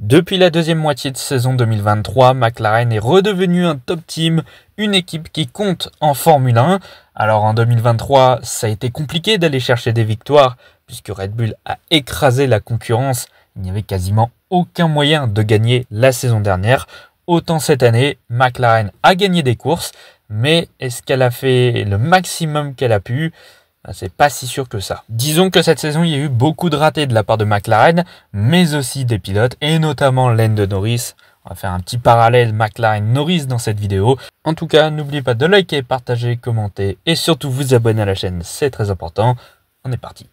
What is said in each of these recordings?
Depuis la deuxième moitié de saison 2023, McLaren est redevenu un top team, une équipe qui compte en Formule 1. Alors en 2023, ça a été compliqué d'aller chercher des victoires puisque Red Bull a écrasé la concurrence. Il n'y avait quasiment aucun moyen de gagner la saison dernière. Autant cette année, McLaren a gagné des courses, mais est-ce qu'elle a fait le maximum qu'elle a pu ? C'est pas si sûr que ça. Disons que cette saison, il y a eu beaucoup de ratés de la part de McLaren, mais aussi des pilotes, et notamment Lando Norris. On va faire un petit parallèle McLaren-Norris dans cette vidéo. En tout cas, n'oubliez pas de liker, partager, commenter, et surtout vous abonner à la chaîne, c'est très important. On est parti.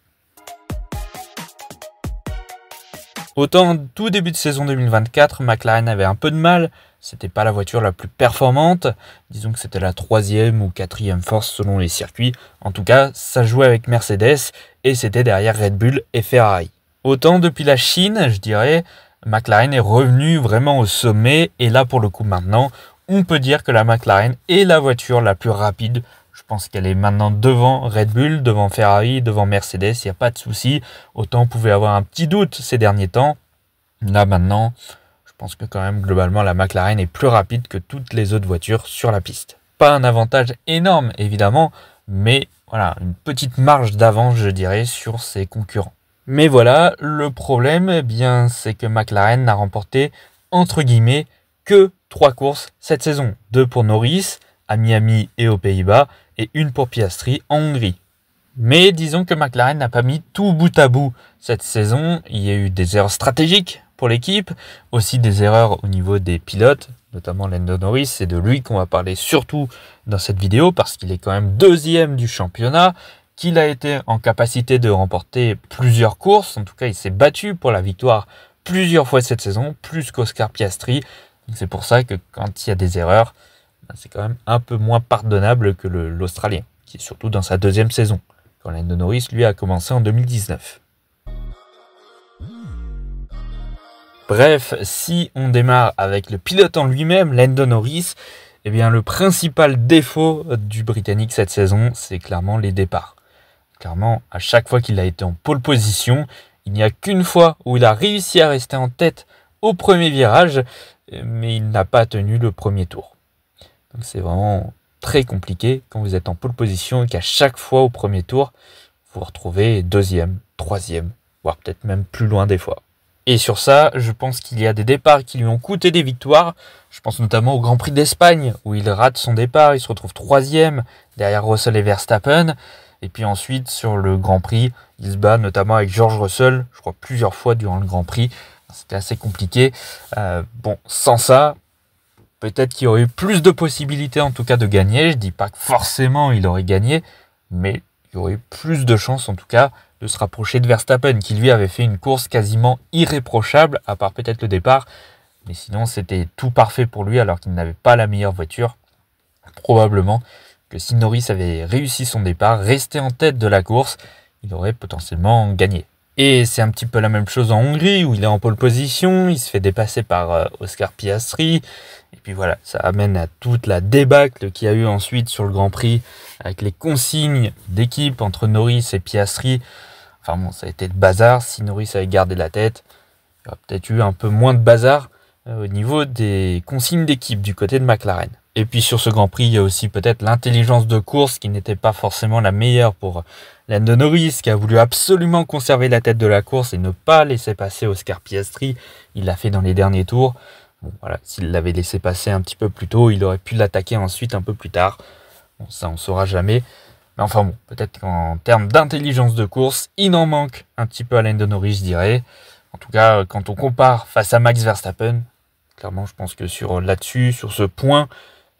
Autant tout début de saison 2024, McLaren avait un peu de mal. C'était pas la voiture la plus performante. Disons que c'était la 3e ou 4e force selon les circuits. En tout cas, ça jouait avec Mercedes et c'était derrière Red Bull et Ferrari. Autant depuis la Chine, je dirais, McLaren est revenu vraiment au sommet. Et là, pour le coup, maintenant, on peut dire que la McLaren est la voiture la plus rapide. Je pense qu'elle est maintenant devant Red Bull, devant Ferrari, devant Mercedes. Il n'y a pas de souci. Autant on pouvait avoir un petit doute ces derniers temps. Là, maintenant, je pense que quand même, globalement, la McLaren est plus rapide que toutes les autres voitures sur la piste. Pas un avantage énorme, évidemment, mais voilà, une petite marge d'avance, je dirais, sur ses concurrents. Mais voilà, le problème, eh bien, c'est que McLaren n'a remporté, entre guillemets, que 3 courses cette saison. 2 pour Norris, à Miami et aux Pays-Bas, et 1 pour Piastri en Hongrie. Mais disons que McLaren n'a pas mis tout bout à bout cette saison. Il y a eu des erreurs stratégiques pour l'équipe, aussi des erreurs au niveau des pilotes, notamment Lando Norris. C'est de lui qu'on va parler surtout dans cette vidéo parce qu'il est quand même 2e du championnat, qu'il a été en capacité de remporter plusieurs courses. En tout cas, il s'est battu pour la victoire plusieurs fois cette saison, plus qu'Oscar Piastri. Donc c'est pour ça que quand il y a des erreurs, c'est quand même un peu moins pardonnable que l'Australien, qui est surtout dans sa 2e saison, quand Lando Norris, lui, a commencé en 2019. Bref, si on démarre avec le pilote en lui-même, Lando Norris, eh bien le principal défaut du Britannique cette saison, c'est clairement les départs. Clairement, à chaque fois qu'il a été en pole position, il n'y a qu'une fois où il a réussi à rester en tête au premier virage, mais il n'a pas tenu le premier tour. Donc c'est vraiment très compliqué quand vous êtes en pole position et qu'à chaque fois au premier tour, vous vous retrouvez 2e, 3e, voire peut-être même plus loin des fois. Et sur ça, je pense qu'il y a des départs qui lui ont coûté des victoires. Je pense notamment au Grand Prix d'Espagne, où il rate son départ, il se retrouve 3e, derrière Russell et Verstappen. Et puis ensuite, sur le Grand Prix, il se bat notamment avec George Russell, je crois plusieurs fois durant le Grand Prix. C'était assez compliqué. Sans ça, peut-être qu'il y aurait eu plus de possibilités en tout cas de gagner. Je dis pas que forcément il aurait gagné, mais il y aurait eu plus de chances en tout cas de se rapprocher de Verstappen, qui lui avait fait une course quasiment irréprochable, à part peut-être le départ. Mais sinon c'était tout parfait pour lui alors qu'il n'avait pas la meilleure voiture. Probablement que si Norris avait réussi son départ, resté en tête de la course, il aurait potentiellement gagné. Et c'est un petit peu la même chose en Hongrie, où il est en pole position, il se fait dépasser par Oscar Piastri. Et puis voilà, ça amène à toute la débâcle qu'il y a eu ensuite sur le Grand Prix, avec les consignes d'équipe entre Norris et Piastri. Enfin bon, ça a été de bazar. Si Norris avait gardé la tête, il y aurait peut-être eu un peu moins de bazar au niveau des consignes d'équipe du côté de McLaren. Et puis sur ce Grand Prix, il y a aussi peut-être l'intelligence de course qui n'était pas forcément la meilleure pour Lando Norris, qui a voulu absolument conserver la tête de la course et ne pas laisser passer Oscar Piastri. Il l'a fait dans les derniers tours. Bon, voilà, s'il l'avait laissé passer un petit peu plus tôt, il aurait pu l'attaquer ensuite un peu plus tard. Bon, ça on saura jamais. Mais enfin bon, peut-être qu'en termes d'intelligence de course, il en manque un petit peu à Lando Norris, je dirais. En tout cas, quand on compare face à Max Verstappen, clairement je pense que sur ce point,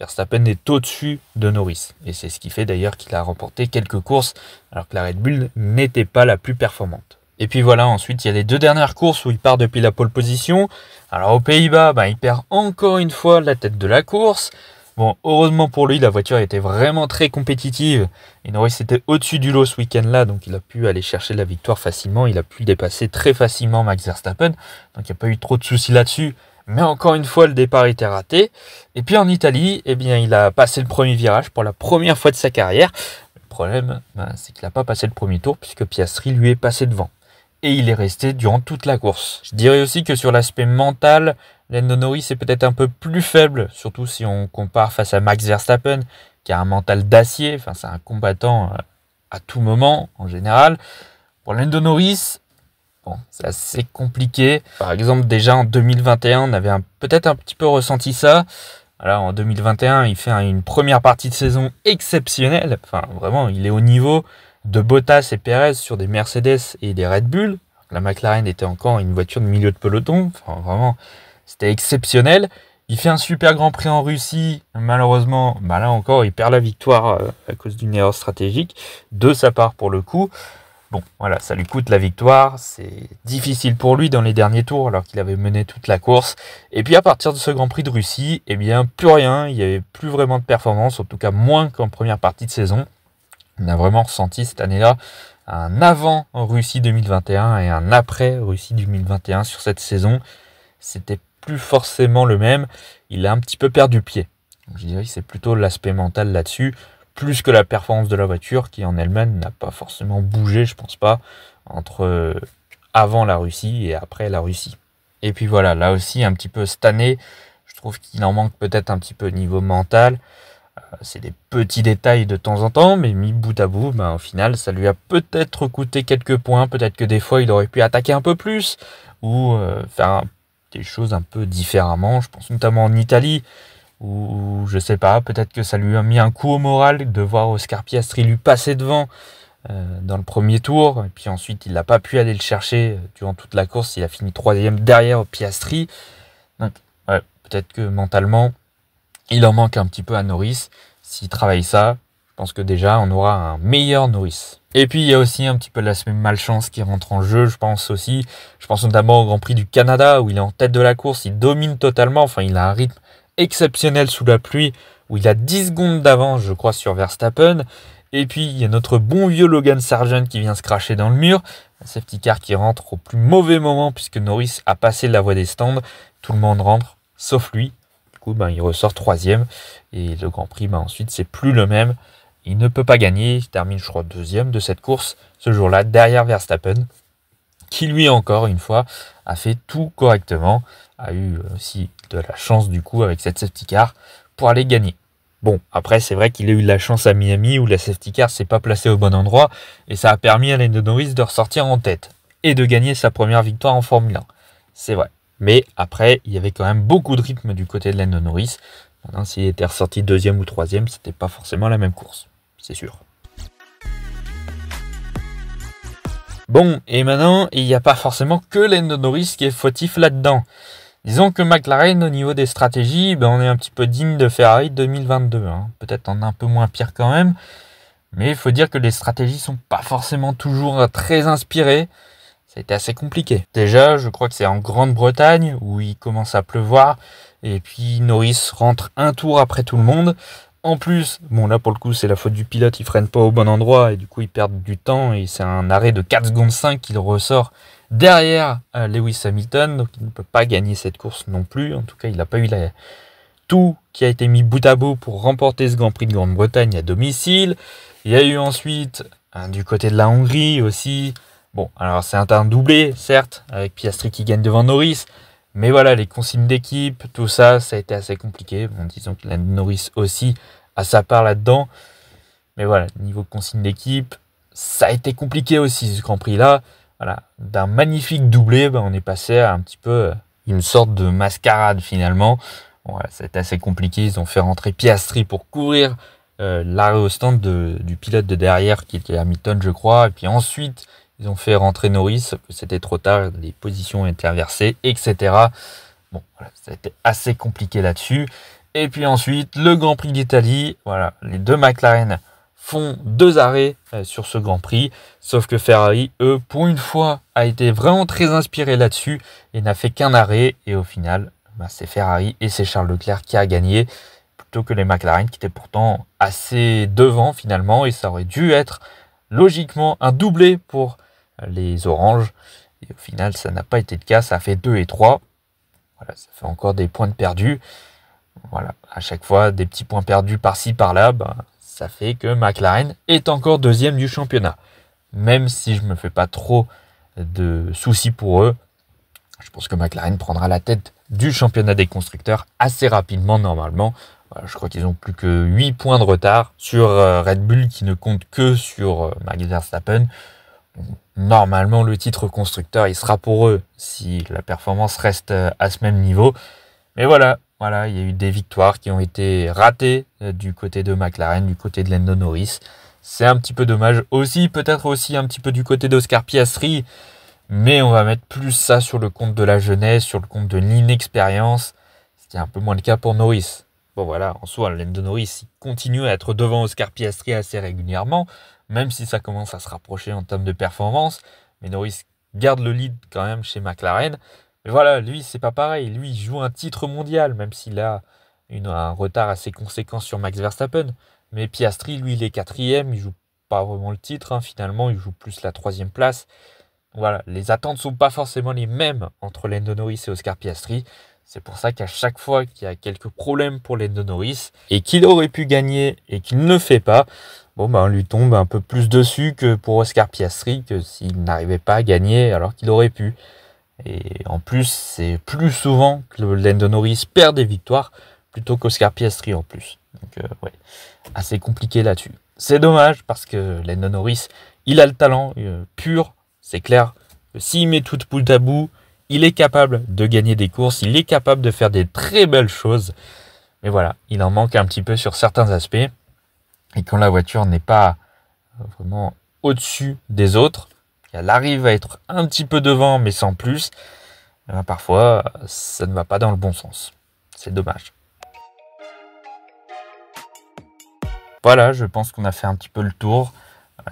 Verstappen est au-dessus de Norris. Et c'est ce qui fait d'ailleurs qu'il a remporté quelques courses, alors que la Red Bull n'était pas la plus performante. Et puis voilà, ensuite il y a les 2 dernières courses où il part depuis la pole position. Alors aux Pays-Bas, il perd encore une fois la tête de la course. Bon, heureusement pour lui, la voiture était vraiment très compétitive. Et Norris était au-dessus du lot ce week-end-là, donc il a pu aller chercher la victoire facilement. Il a pu dépasser très facilement Max Verstappen, donc il n'y a pas eu trop de soucis là-dessus. Mais encore une fois, le départ était raté. Et puis en Italie, eh bien, il a passé le premier virage pour la première fois de sa carrière. Le problème, c'est qu'il n'a pas passé le premier tour puisque Piastri lui est passé devant. et il est resté durant toute la course. Je dirais aussi que sur l'aspect mental, Lando Norris est peut-être un peu plus faible, surtout si on compare face à Max Verstappen, qui a un mental d'acier, enfin c'est un combattant à tout moment en général. Pour Lando Norris, bon, c'est assez compliqué. Par exemple, déjà en 2021, on avait peut-être un petit peu ressenti ça. Alors en 2021, il fait une première partie de saison exceptionnelle. Enfin, vraiment, il est au niveau de Bottas et Perez sur des Mercedes et des Red Bull. La McLaren était encore une voiture de milieu de peloton. Enfin, vraiment, c'était exceptionnel. Il fait un super Grand Prix en Russie. Malheureusement, là encore, il perd la victoire à cause d'une erreur stratégique de sa part pour le coup. Bon, voilà, ça lui coûte la victoire. C'est difficile pour lui dans les derniers tours alors qu'il avait mené toute la course. Et puis à partir de ce Grand Prix de Russie, eh bien plus rien. Il n'y avait plus vraiment de performance, en tout cas moins qu'en première partie de saison. On a vraiment ressenti cette année-là un avant en Russie 2021 et un après Russie 2021 sur cette saison. C'était plus forcément le même. Il a un petit peu perdu pied. Donc, je dirais que c'est plutôt l'aspect mental là-dessus, plus que la performance de la voiture qui en elle-même n'a pas forcément bougé, je pense pas, entre avant la Russie et après la Russie. Et puis voilà, là aussi un petit peu cette année, je trouve qu'il en manque peut-être un petit peu au niveau mental. C'est des petits détails de temps en temps, mais mis bout à bout, au final, ça lui a peut-être coûté quelques points. Peut-être que des fois, il aurait pu attaquer un peu plus ou faire des choses un peu différemment. Je pense notamment en Italie, où je sais pas, peut-être que ça lui a mis un coup au moral de voir Oscar Piastri lui passer devant dans le premier tour. Et puis ensuite, il n'a pas pu aller le chercher durant toute la course. Il a fini 3e derrière Piastri. Donc, ouais, peut-être que mentalement, il en manque un petit peu à Norris. S'il travaille ça, je pense que déjà on aura un meilleur Norris. Et puis il y a aussi un petit peu l'aspect malchance qui rentre en jeu, je pense aussi. Je pense notamment au Grand Prix du Canada où il est en tête de la course, il domine totalement. Enfin, il a un rythme exceptionnel sous la pluie où il a 10 secondes d'avance, je crois, sur Verstappen. Et puis il y a notre bon vieux Logan Sargent qui vient se cracher dans le mur. Un safety car qui rentre au plus mauvais moment puisque Norris a passé la voie des stands. Tout le monde rentre, sauf lui. Il ressort 3e et le Grand Prix, ensuite, c'est plus le même. Il ne peut pas gagner. Il termine, je crois, 2e de cette course ce jour-là, derrière Verstappen, qui lui, encore une fois, a fait tout correctement. A eu aussi de la chance, du coup, avec cette safety car pour aller gagner. Bon, après, c'est vrai qu'il a eu de la chance à Miami où la safety car s'est pas placée au bon endroit et ça a permis à Lando Norris de ressortir en tête et de gagner sa première victoire en Formule 1. C'est vrai. Mais après, il y avait quand même beaucoup de rythme du côté de Lando Norris. Maintenant, s'il était ressorti 2e ou 3e, c'était pas forcément la même course, c'est sûr. Bon, et maintenant, il n'y a pas forcément que Lando Norris qui est fautif là-dedans. Disons que McLaren, au niveau des stratégies, on est un petit peu digne de Ferrari 2022. Peut-être en un peu moins pire quand même. Mais il faut dire que les stratégies sont pas forcément toujours très inspirées. Ça a été assez compliqué. Déjà, je crois que c'est en Grande-Bretagne où il commence à pleuvoir. Et puis Norris rentre un tour après tout le monde. En plus, là pour le coup c'est la faute du pilote, il freine pas au bon endroit et du coup il perd du temps. Et c'est un arrêt de 4 secondes 5 qu'il ressort derrière Lewis Hamilton. Donc il ne peut pas gagner cette course non plus. En tout cas, il n'a pas eu tout qui a été mis bout à bout pour remporter ce Grand Prix de Grande-Bretagne à domicile. Il y a eu ensuite, du côté de la Hongrie aussi... Bon, alors c'est un doublé, certes, avec Piastri qui gagne devant Norris, mais voilà, les consignes d'équipe, tout ça, ça a été assez compliqué. Disons que Norris aussi a sa part là-dedans, mais voilà, niveau consignes d'équipe, ça a été compliqué aussi ce Grand Prix-là. Voilà, d'un magnifique doublé, on est passé à un petit peu une sorte de mascarade finalement. Bon, voilà, ça a été assez compliqué, ils ont fait rentrer Piastri pour couvrir l'arrêt au stand du pilote de derrière qui était Hamilton, je crois, et puis ensuite... Ils ont fait rentrer Norris, c'était trop tard, les positions étaient inversées, etc. Bon, voilà, ça a été assez compliqué là-dessus. Et puis ensuite, le Grand Prix d'Italie, voilà, les deux McLaren font 2 arrêts sur ce Grand Prix, sauf que Ferrari, eux, pour une fois, a été vraiment très inspiré là-dessus et n'a fait qu'un arrêt. Et au final, c'est Ferrari et c'est Charles Leclerc qui a gagné, plutôt que les McLaren qui étaient pourtant assez devant finalement, et ça aurait dû être logiquement un doublé pour les oranges, et au final ça n'a pas été le cas, ça a fait 2 et 3. Voilà, ça fait encore des points de perdus. Voilà, à chaque fois des petits points perdus par-ci par-là, ça fait que McLaren est encore 2e du championnat. Même si je me fais pas trop de soucis pour eux. Je pense que McLaren prendra la tête du championnat des constructeurs assez rapidement normalement. Voilà, je crois qu'ils ont plus que 8 points de retard sur Red Bull qui ne compte que sur Max Verstappen. Normalement, le titre constructeur, il sera pour eux si la performance reste à ce même niveau. Mais voilà, il y a eu des victoires qui ont été ratées du côté de McLaren, du côté de Lando Norris. C'est un petit peu dommage aussi, peut-être aussi un petit peu du côté d'Oscar Piastri. Mais on va mettre plus ça sur le compte de la jeunesse, sur le compte de l'inexpérience. C'était un peu moins le cas pour Norris. Bon voilà, en soi, Lando Norris il continue à être devant Oscar Piastri assez régulièrement, même si ça commence à se rapprocher en termes de performance. Mais Norris garde le lead quand même chez McLaren. Mais voilà, lui, c'est pas pareil. Lui, il joue un titre mondial, même s'il a un retard assez conséquent sur Max Verstappen. Mais Piastri, lui, il est 4e, il joue pas vraiment le titre, finalement, il joue plus la 3e place. Voilà, les attentes ne sont pas forcément les mêmes entre Lando Norris et Oscar Piastri. C'est pour ça qu'à chaque fois qu'il y a quelques problèmes pour Lando Norris et qu'il aurait pu gagner et qu'il ne le fait pas, on lui tombe un peu plus dessus que pour Oscar Piastri, que s'il n'arrivait pas à gagner alors qu'il aurait pu. Et en plus, c'est plus souvent que Lando Norris perd des victoires plutôt qu'Oscar Piastri en plus. Donc assez compliqué là-dessus. C'est dommage parce que Lando Norris, il a le talent pur. C'est clair que s'il met tout bout à bout, il est capable de gagner des courses, il est capable de faire des très belles choses. Mais voilà, il en manque un petit peu sur certains aspects. Et quand la voiture n'est pas vraiment au-dessus des autres, elle arrive à être un petit peu devant, mais sans plus, parfois, ça ne va pas dans le bon sens. C'est dommage. Voilà, je pense qu'on a fait un petit peu le tour.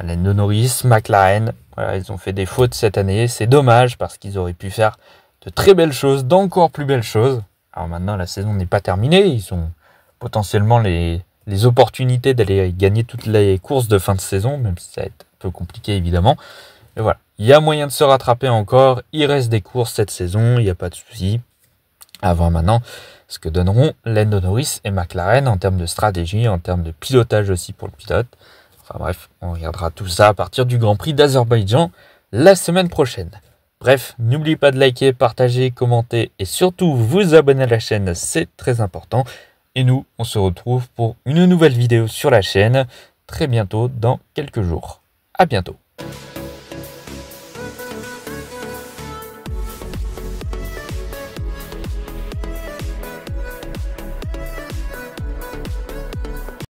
Lando Norris, McLaren, ils ont fait des fautes cette année. C'est dommage parce qu'ils auraient pu faire de très belles choses, d'encore plus belles choses. Alors maintenant, la saison n'est pas terminée. Ils ont potentiellement les opportunités d'aller gagner toutes les courses de fin de saison, même si ça va être un peu compliqué évidemment. Mais voilà, il y a moyen de se rattraper encore. Il reste des courses cette saison, il n'y a pas de souci. À voir maintenant ce que donneront Lando Norris et McLaren en termes de stratégie, en termes de pilotage aussi pour le pilote. Enfin bref, on regardera tout ça à partir du Grand Prix d'Azerbaïdjan la semaine prochaine. Bref, n'oubliez pas de liker, partager, commenter et surtout vous abonner à la chaîne, c'est très important. Et nous, on se retrouve pour une nouvelle vidéo sur la chaîne très bientôt dans quelques jours. À bientôt.